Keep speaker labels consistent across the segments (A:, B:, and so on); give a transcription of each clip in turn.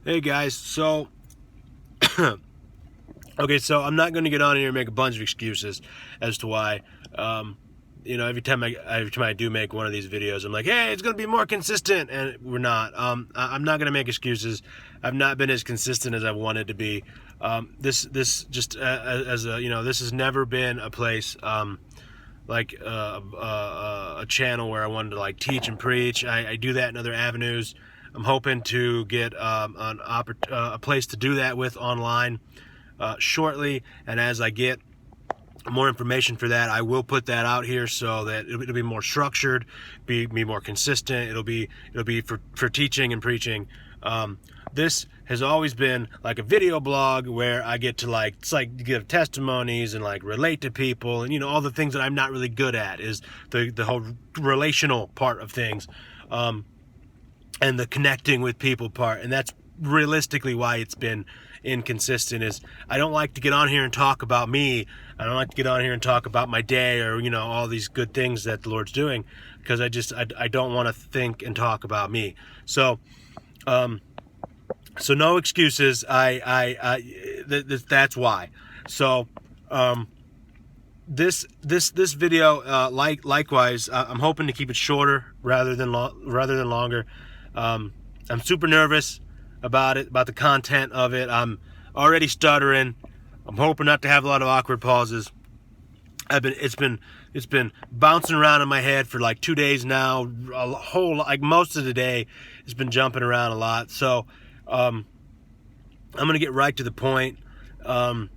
A: Hey guys, so okay, so I'm not going to get on here and make a bunch of excuses as to why. Every time I do make one of these videos, I'm like, hey, it's going to be more consistent, and we're not. I'm not going to make excuses. I've not been as consistent as I wanted to be. This just as a this has never been a place a channel where I wanted to like teach and preach. I do that in other avenues. I'm hoping to get a place to do that with online shortly, and as I get more information for that, I will put that out here so that it'll be more structured, be more consistent. It'll be for teaching and preaching. This has always been like a video blog where I get to give testimonies and like relate to people, and all the things that I'm not really good at is the whole relational part of things, and the connecting with people part, and that's realistically why it's been inconsistent. Is I don't like to get on here and talk about me. I don't like to get on here and talk about my day or all these good things that the Lord's doing, because I don't want to think and talk about me. So no excuses. That's why. So this video, likewise, I'm hoping to keep it shorter rather than longer. I'm super nervous about the content of it. I'm already stuttering. I'm hoping not to have a lot of awkward pauses. It's been bouncing around in my head for like 2 days now. Most of the day, it's been jumping around a lot. So I'm gonna get right to the point. I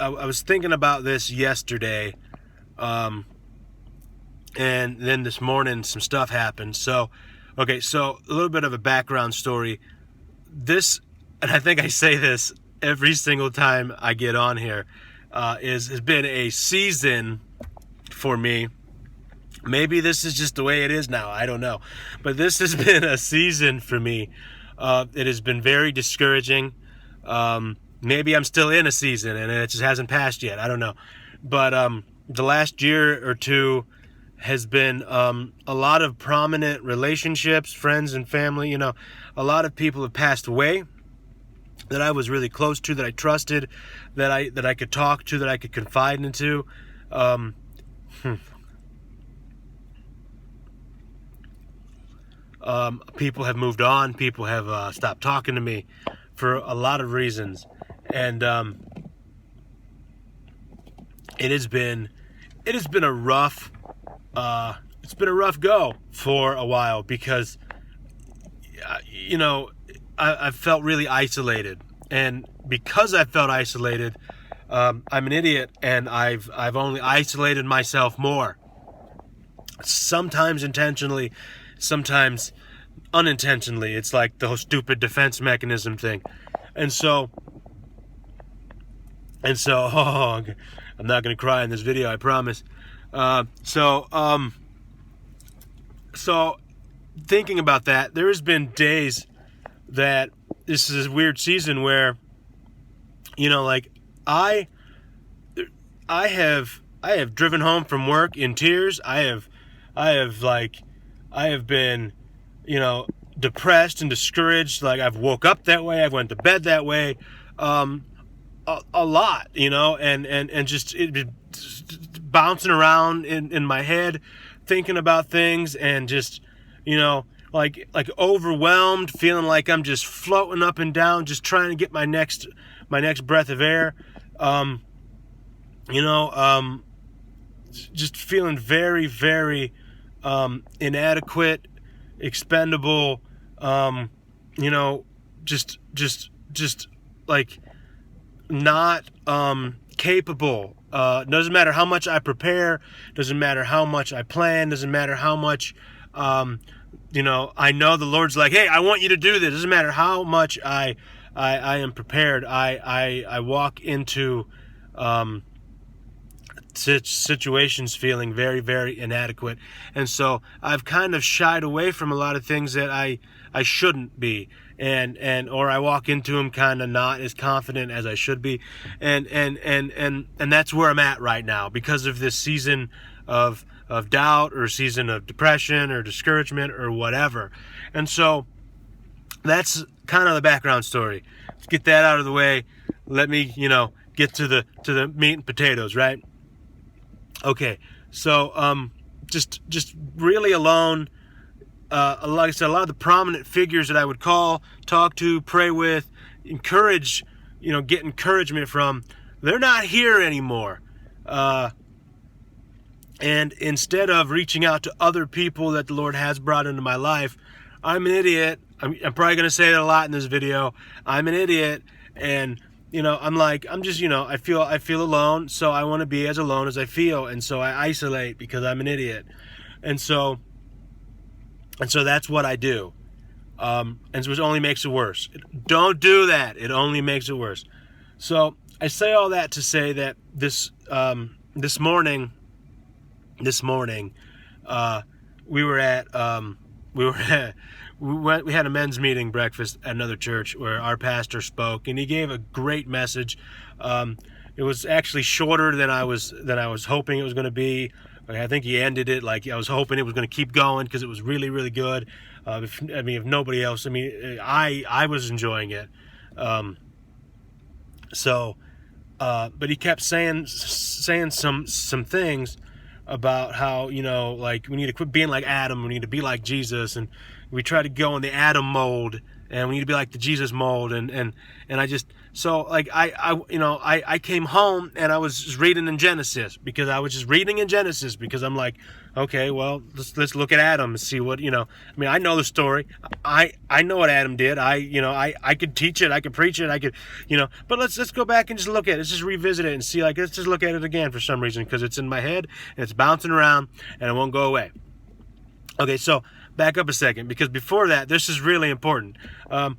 A: was thinking about this yesterday, and then this morning some stuff happened. So a little bit of a background story. This, and I think I say this every single time I get on here, has been a season for me. Maybe this is just the way it is now. I don't know. But this has been a season for me. It has been very discouraging. Maybe I'm still in a season and it just hasn't passed yet. I don't know. But the last year or two has been a lot of prominent relationships, friends and family. A lot of people have passed away that I was really close to, that I trusted, that I could talk to, that I could confide into. People have moved on. People have stopped talking to me for a lot of reasons, and it has been a rough go for a while, because I felt really isolated, and because I felt isolated, I'm an idiot, and I've only isolated myself more. Sometimes intentionally, sometimes unintentionally. It's like the whole stupid defense mechanism thing. And so I'm not going to cry in this video, I promise. So thinking about that, there has been days that this is a weird season where, I have driven home from work in tears. I have been, depressed and discouraged. Like, I've woke up that way. I've went to bed that way, a lot, and just bouncing around in my head, thinking about things, and just, like overwhelmed, feeling like I'm just floating up and down, just trying to get my next breath of air. Just feeling very, very inadequate, expendable, just like not capable. Doesn't matter how much I prepare, doesn't matter how much I plan, doesn't matter how much I know the Lord's like, hey, I want you to do this. Doesn't matter how much I am prepared. I walk into situations feeling very, very inadequate, and so I've kind of shied away from a lot of things that I shouldn't be, or I walk into them kind of not as confident as I should be, and that's where I'm at right now because of this season of doubt, or season of depression or discouragement or whatever. And so that's kind of the background story. Let's get that out of the way. Let me, get to the meat and potatoes, right? Okay, so just really alone. Like I said, a lot of the prominent figures that I would call, talk to, pray with, encourage, get encouragement from, they're not here anymore. And instead of reaching out to other people that the Lord has brought into my life, I'm an idiot. I'm probably going to say that a lot in this video. I'm an idiot, and I'm just, I feel alone, so I want to be as alone as I feel, and so I isolate because I'm an idiot, and so that's what I do, and so it only makes it worse. Don't do that. It only makes it worse. So I say all that to say that this morning, we had a men's meeting breakfast at another church where our pastor spoke, and he gave a great message. It was actually shorter than I was hoping it was going to be. I think he ended it like I was hoping it was going to keep going because it was really, really good. If nobody else, I was enjoying it. But he kept saying some things about how, like we need to quit being like Adam, we need to be like Jesus, and we try to go in the Adam mold, and we need to be like the Jesus mold, and I just, so like I came home and I was just reading in Genesis because I'm like, okay, well, let's look at Adam and see what, I know the story. I know what Adam did. I could teach it, I could preach it, I could, but let's go back and just look at it. Let's just revisit it and see, like, let's just look at it again for some reason, because it's in my head and it's bouncing around and it won't go away. Okay, so back up a second, because before that, this is really important. After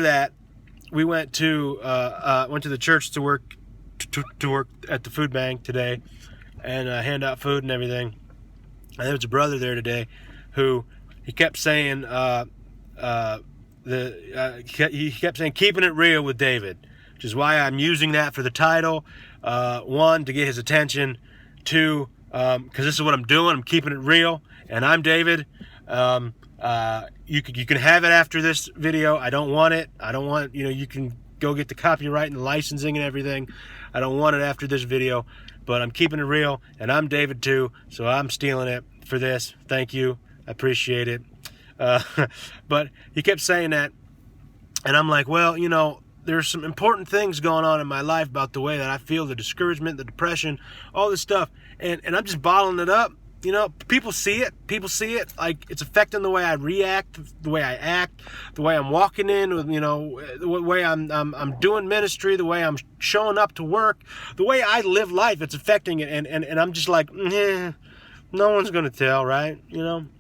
A: that, we went to the church to work at the food bank today, and hand out food and everything. And there was a brother there today who he kept saying he kept saying keeping it real with David, which is why I'm using that for the title. One, to get his attention. Two, because this is what I'm doing. I'm keeping it real, and I'm David. You can have it after this video. I don't want it. I don't want, you can go get the copyright and the licensing and everything. I don't want it after this video, but I'm keeping it real, and I'm David too, so I'm stealing it for this. Thank you. I appreciate it. But he kept saying that, and I'm like, well, there's some important things going on in my life about the way that I feel, the discouragement, the depression, all this stuff, and I'm just bottling it up. People see it, like it's affecting the way I react, the way I act, the way I'm walking in, the way I'm doing ministry, the way I'm showing up to work, the way I live life. It's affecting it, and I'm just like, no one's gonna tell, right? And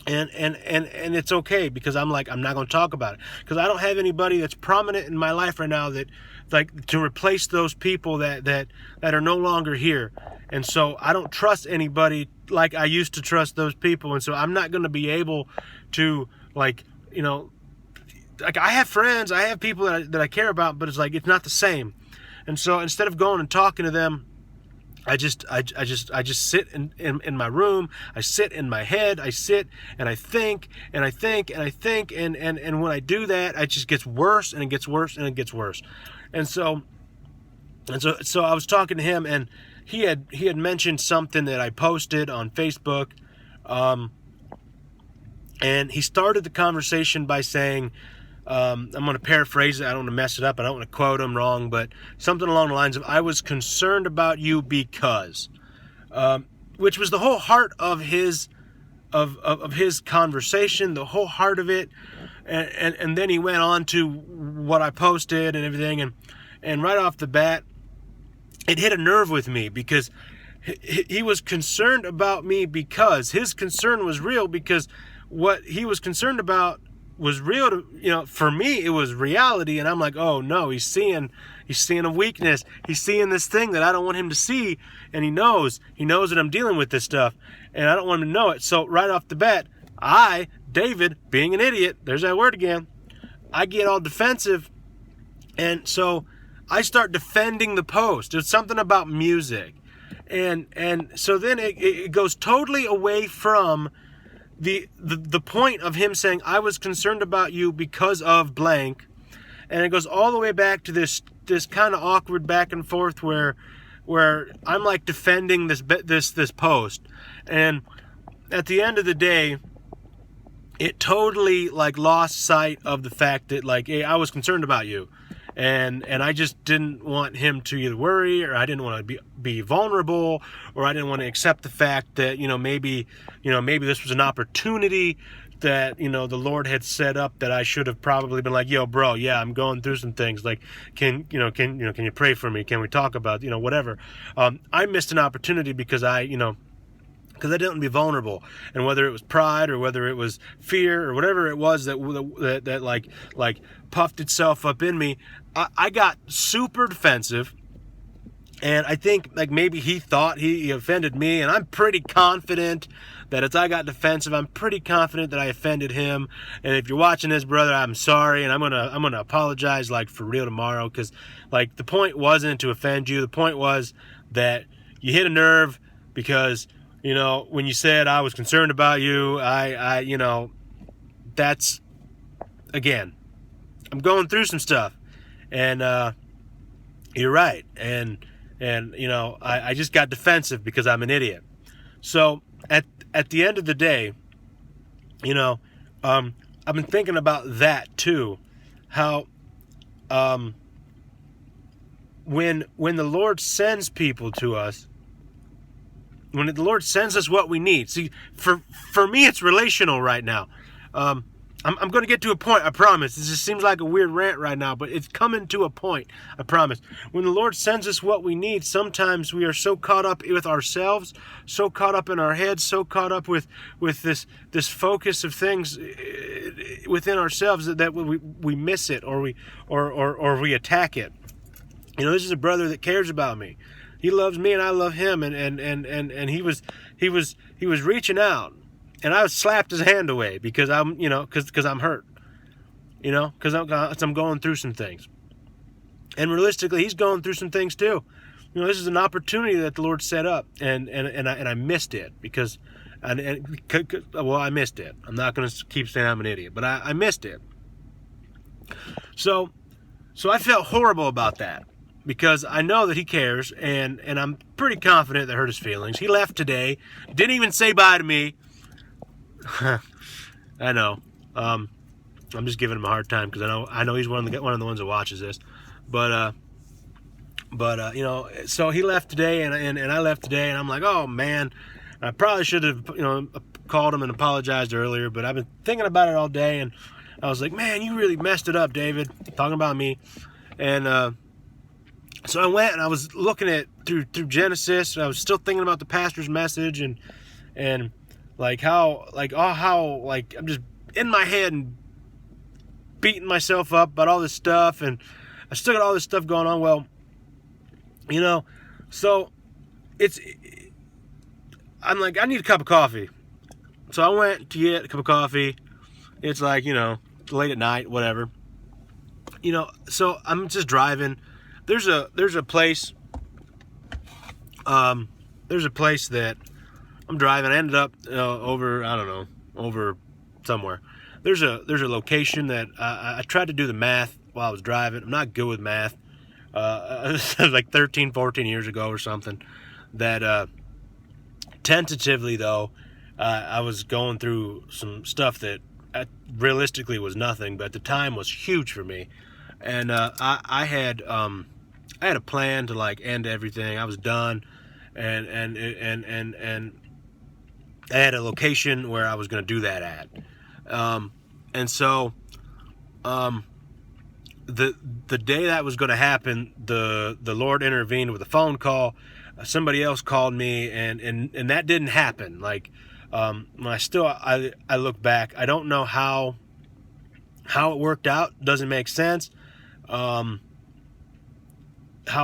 A: it's okay, because I'm like, I'm not gonna talk about it, because I don't have anybody that's prominent in my life right now that, like, to replace those people that are no longer here. And so I don't trust anybody like I used to trust those people. And so I'm not going to be able to, like I have friends, I have people that I care about, but it's like, it's not the same. And so instead of going and talking to them, I just sit in my room. I sit in my head. I sit and I think and I think and I think. And when I do that, it just gets worse and it gets worse and it gets worse. And so I was talking to him, and he had mentioned something that I posted on Facebook, and he started the conversation by saying, I'm going to paraphrase it, I don't want to mess it up, I don't want to quote him wrong, but something along the lines of, I was concerned about you because, which was the whole heart of his conversation, the whole heart of it, and then he went on to what I posted and everything, and right off the bat, it hit a nerve with me, because he was concerned about me because his concern was real, because what he was concerned about was real to, for me, it was reality. And I'm like, oh no, he's seeing a weakness. He's seeing this thing that I don't want him to see. And he knows that I'm dealing with this stuff, and I don't want him to know it. So right off the bat, I, David, being an idiot, there's that word again, I get all defensive. And so I start defending the post. It's something about music. And so then it goes totally away from the point of him saying, I was concerned about you because of blank, and it goes all the way back to this kind of awkward back and forth where I'm like defending this post, and at the end of the day, it totally like lost sight of the fact that like, hey, I was concerned about you, and I just didn't want him to either worry, or I didn't want to be vulnerable, or I didn't want to accept the fact that maybe this was an opportunity that the Lord had set up, that I should have probably been like, yo bro, yeah, I'm going through some things, like can you pray for me, can we talk about whatever. I missed an opportunity because I didn't want to be vulnerable, and whether it was pride or whether it was fear or whatever it was that like puffed itself up in me, I got super defensive. And I think like maybe he thought he offended me, and I'm pretty confident that as I got defensive, I'm pretty confident that I offended him. And if you're watching this, brother, I'm sorry, and I'm gonna apologize like for real tomorrow, because like the point wasn't to offend you. The point was that you hit a nerve, because when you said I was concerned about you, that's, again, I'm going through some stuff, and you're right, and I just got defensive because I'm an idiot. So at the end of the day, I've been thinking about that too, how when the Lord sends people to us, when the Lord sends us what we need. See, for me, it's relational right now. I'm going to get to a point, I promise. This just seems like a weird rant right now, but it's coming to a point, I promise. When the Lord sends us what we need, sometimes we are so caught up with ourselves, so caught up in our heads, so caught up with this focus of things within ourselves that we miss it, or we attack it. This is a brother that cares about me. He loves me and I love him, and he was reaching out, and I slapped his hand away because I'm hurt, because I'm going through some things, and realistically he's going through some things too. This is an opportunity that the Lord set up, and I missed it because I missed it. I'm not going to keep saying I'm an idiot, but I missed it. So I felt horrible about that, because I know that he cares, and I'm pretty confident that hurt his feelings. He left today, didn't even say bye to me. I know. I'm just giving him a hard time because I know he's one of the ones that watches this, but so he left today, and I left today, and I'm like, oh man, I probably should have called him and apologized earlier, but I've been thinking about it all day, and I was like, man, you really messed it up, David, talking about me, and so I went and I was looking at through Genesis, and I was still thinking about the pastor's message, and like how I'm just in my head and beating myself up about all this stuff, and I still got all this stuff going on. Well, so I'm like, I need a cup of coffee. So I went to get a cup of coffee. It's like, late at night, whatever. So I'm just driving. There's a place. There's a place that I'm driving. I ended up over somewhere. There's a location that I tried to do the math while I was driving. I'm not good with math. Like 13, 14 years ago or something. That tentatively though, I was going through some stuff that realistically was nothing, but at the time was huge for me. And I had a plan to like end everything. I was done, and I had a location where I was going to do that at. And so the day that was going to happen, the Lord intervened with a phone call. Somebody else called me, and that didn't happen. Like, when I look back, I don't know how it worked out. Doesn't make sense. How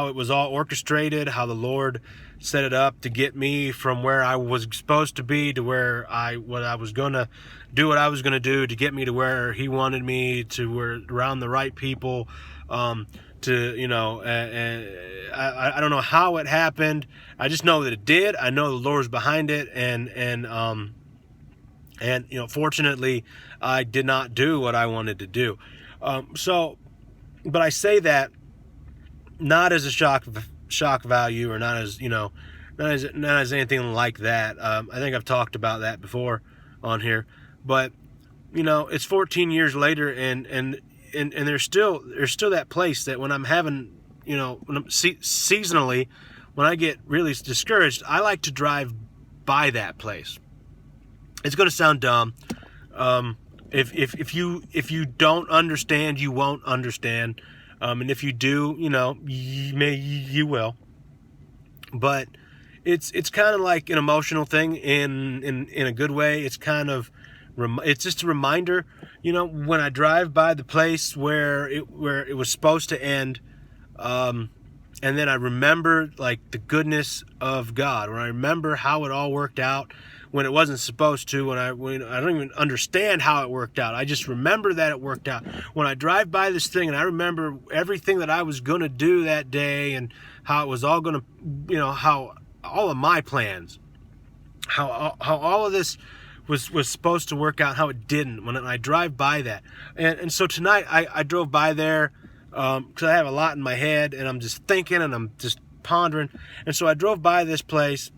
A: it was all orchestrated, how the Lord set it up to get me from where I was supposed to be to where I was going to do what I was going to do to get me to where he wanted me, to where around the right people, I don't know how it happened. I just know that it did. I know the Lord's behind it, and And, fortunately, I did not do what I wanted to do. But I say that not as a shock value, or not as, not as anything like that. I think I've talked about that before on here, but it's 14 years later, and there's still that place that when I'm having, when I'm seasonally, when I get really discouraged, I like to drive by that place. It's going to sound dumb. If you don't understand, you won't understand. And if you do, you will. But it's kind of like an emotional thing in a good way. It's kind of, it's just a reminder, when I drive by the place where it was supposed to end, and then I remember like the goodness of God, when I remember how it all worked out when it wasn't supposed to, when I don't even understand how it worked out. I just remember that it worked out. When I drive by this thing and I remember everything that I was going to do that day, and how it was all going to, how all of my plans, how all of this was supposed to work out, how it didn't, when I drive by that. And so tonight I drove by there because I have a lot in my head, and I'm just thinking, and I'm just pondering. And so I drove by this place,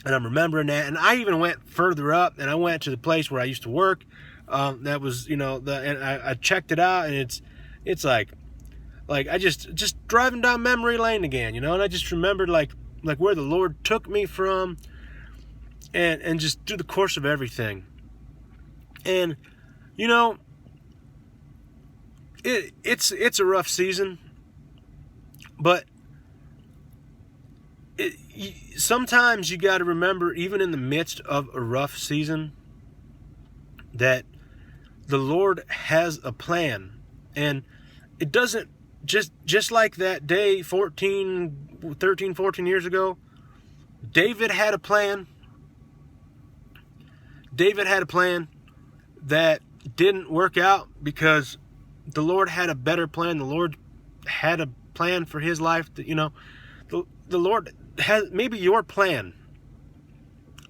A: and I'm remembering that. And I even went further up, and I went to the place where I used to work. That was, and I checked it out, and it's like I just driving down memory lane again, and I just remembered like where the Lord took me from, and just through the course of everything. And it's a rough season, but sometimes you got to remember, even in the midst of a rough season, that the Lord has a plan. And it doesn't just like that day 13, 14 years ago, David had a plan. David had a plan that didn't work out because the Lord had a better plan. The Lord had a plan for his life. That, the Lord has maybe your plan.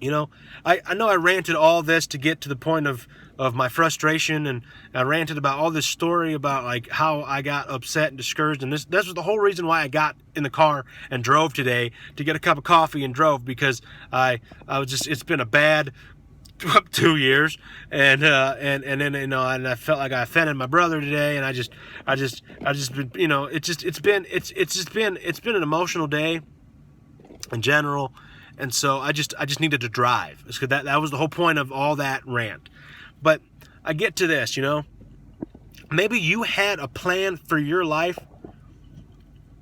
A: I know I ranted all this to get to the point of my frustration, and I ranted about all this story about like how I got upset and discouraged, and this was the whole reason why I got in the car and drove today, to get a cup of coffee and drove, because I was just, it's been a bad 2 years, and then and I felt like I offended my brother today, and I just been, it's been an emotional day in general. And so I just needed to drive. That was the whole point of all that rant. But I get to this, maybe you had a plan for your life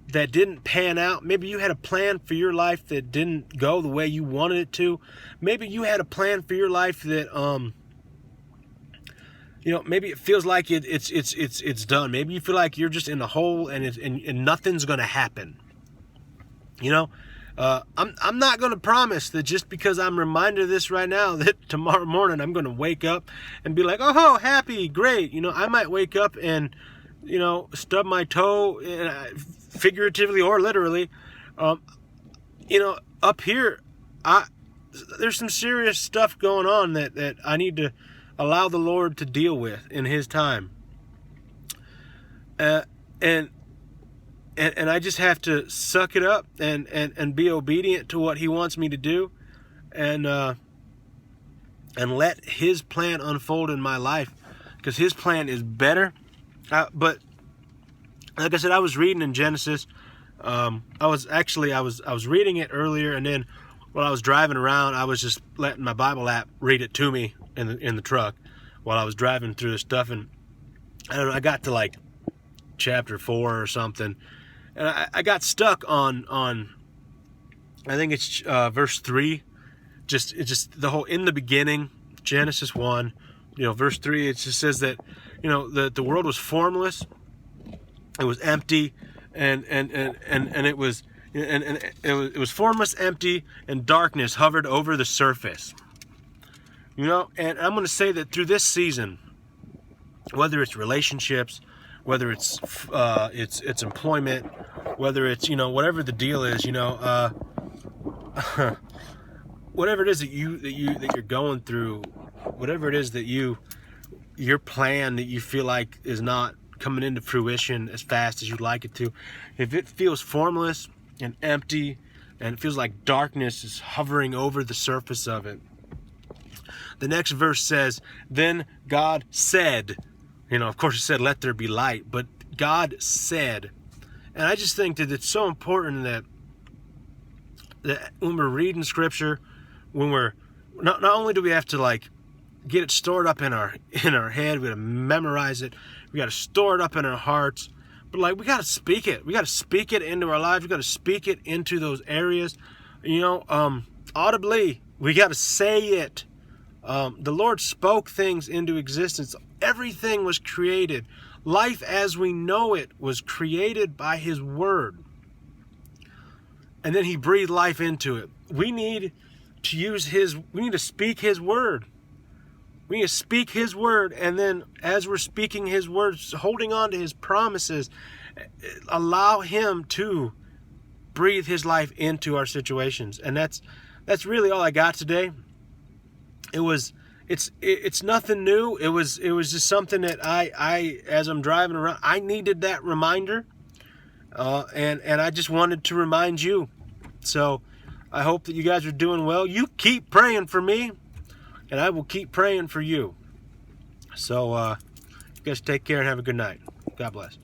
A: that didn't pan out. Maybe you had a plan for your life that didn't go the way you wanted it to. Maybe you had a plan for your life that maybe it feels like it's done. Maybe you feel like you're just in a hole, and nothing's going to happen. I'm not going to promise that just because I'm reminded of this right now, that tomorrow morning I'm going to wake up and be like, oh, happy, great. I might wake up and, stub my toe, figuratively or literally. Up here, there's some serious stuff going on that I need to allow the Lord to deal with in his time. And I just have to suck it up and be obedient to what he wants me to do, and let his plan unfold in my life, because his plan is better. But like I said, I was reading in Genesis. I was reading it earlier, and then while I was driving around, I was just letting my Bible app read it to me in the truck while I was driving through the stuff, and I don't know, I got to like chapter 4 or something. And I got stuck on I think it's verse 3. It's just the whole, in the beginning, Genesis 1, verse 3. It just says that the world was formless, it was empty, and it was it was formless, empty, and darkness hovered over the surface. And I'm going to say that through this season, whether it's relationships, whether it's employment, whether it's whatever the deal is, whatever it is that you're going through, whatever it is that your plan that you feel like is not coming into fruition as fast as you'd like it to, if it feels formless and empty and it feels like darkness is hovering over the surface of it, the next verse says, then God said, of course it said, let there be light, but God said. And I just think that it's so important that when we're reading scripture, when we're not only do we have to like get it stored up in our head, we got to memorize it, we got to store it up in our hearts, but like we got to speak it. We got to speak it into our lives. We got to speak it into those areas, audibly. We got to say it. The Lord spoke things into existence. Everything was created. Life as we know it was created by His Word. And then He breathed life into it. We need to speak His Word. We need to speak His Word, and then as we're speaking His words, holding on to His promises, allow Him to breathe His life into our situations. And that's really all I got today. It's nothing new. It was just something that I as I'm driving around, I needed that reminder, and I just wanted to remind you. So I hope that you guys are doing well. You keep praying for me, and I will keep praying for you. So you guys take care and have a good night. God bless.